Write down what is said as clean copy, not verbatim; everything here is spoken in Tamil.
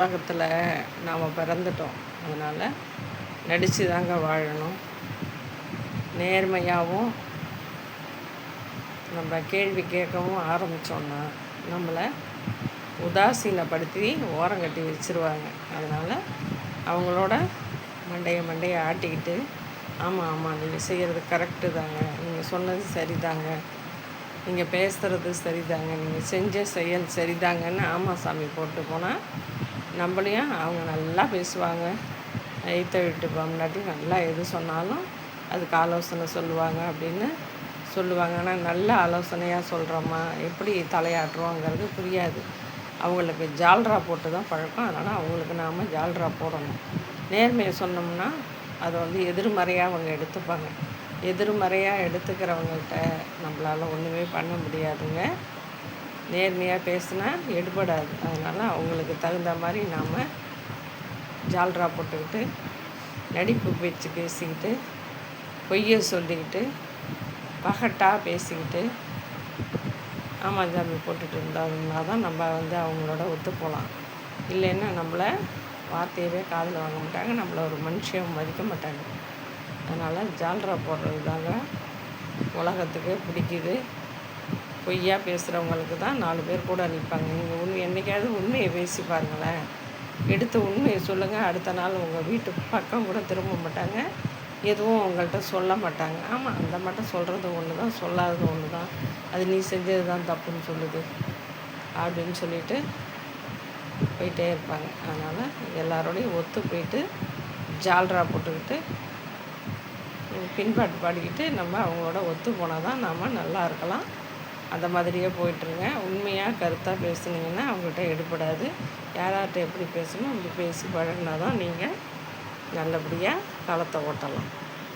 உலகத்தில் நாம் பிறந்துட்டோம். அதனால் நடித்து தாங்க வாழணும். நேர்மையாகவும் நம்ம கேள்வி கேட்கவும் ஆரம்பித்தோன்னா நம்மளை உதாசீனப்படுத்தி ஓரங்கட்டி வச்சுருவாங்க. அதனால் அவங்களோட மண்டையை ஆட்டிக்கிட்டு, ஆமாம் நீங்கள் செய்கிறது கரெக்டு தாங்க, நீங்கள் சொன்னது சரிதாங்க, நீங்கள் பேசுகிறது சரிதாங்க, நீங்கள் செஞ்ச செயல் சரிதாங்கன்னு ஆமாம் சாமி போட்டு போனால் நம்மளையும் அவங்க நல்லா பேசுவாங்க. எய்த்த வீட்டு பொண்டாட்டி நல்லா எது சொன்னாலும் அதுக்கு ஆலோசனை சொல்லுவாங்க அப்படின்னு சொல்லுவாங்க. ஆனால் நல்ல ஆலோசனையாக சொல்கிறோமா, எப்படி தலையாட்டுறோங்கிறது புரியாது. அவங்களுக்கு ஜால்ரா போட்டு தான் பழக்கம். அதனால் அவங்களுக்கு நாம் ஜால்ரா போடணும். நேர்மையை சொன்னோம்னா அதை எதிர்மறையாக அவங்க எடுத்துப்பாங்க. எதிர்மறையாக எடுத்துக்கிறவங்கள்ட்ட நம்மளால் ஒன்றுமே பண்ண முடியாதுங்க. நேர்மையாக பேசினா எடுபடாது. அதனால் அவங்களுக்கு தகுந்த மாதிரி நாம் ஜால்ரா போட்டுக்கிட்டு, நடிப்பு பேச்சு பேசிக்கிட்டு, பொய்யை சொல்லிக்கிட்டு, பகட்டாக பேசிக்கிட்டு ஆமாம் சாமி போட்டுட்டு இருந்தாங்கன்னா தான் நம்ம அவங்களோட ஒத்து போகலாம். இல்லைன்னா நம்மளை வார்த்தையவே காதில் வாங்க மாட்டாங்க, நம்மளை ஒரு மனுஷன் மதிக்க மாட்டாங்க. அதனால் ஜால்ரா போடுறது தாங்க உலகத்துக்கு பிடிக்குது. பொய்யா பேசுகிறவங்களுக்கு தான் 4 பேர் கூட நிற்பாங்க. நீங்கள் என்றைக்காவது உண்மையை பேசி பாருங்களேன். எடுத்த உண்மையை சொல்லுங்கள், அடுத்த நாள் உங்கள் வீட்டு பக்கம் கூட திரும்ப மாட்டாங்க, எதுவும் உங்கள்கிட்ட சொல்ல மாட்டாங்க. ஆமாம், அந்த மட்டும் சொல்கிறது ஒன்று தான், சொல்லாதது ஒன்று தான், அது நீ செஞ்சது தான் தப்புன்னு சொல்லுது அப்படின்னு சொல்லிட்டு போயிட்டே இருப்பாங்க. அதனால் எல்லாரோடையும் ஒத்து போயிட்டு ஜால்ரா போட்டுக்கிட்டு பின்பாட்டு பாடிக்கிட்டு நம்ம அவங்களோட ஒத்து போனால் தான் நாம் நல்லா இருக்கலாம். அந்த மாதிரியே போயிட்டுருங்க. உண்மையாக கருத்தாக பேசுனீங்கன்னா அவங்ககிட்ட எடுபடாது. யார்கிட்ட எப்படி பேசணும் அப்படி பேசி பழகினா தான் நீங்கள் நல்லபடியாக காலத்தை ஓட்டலாம்.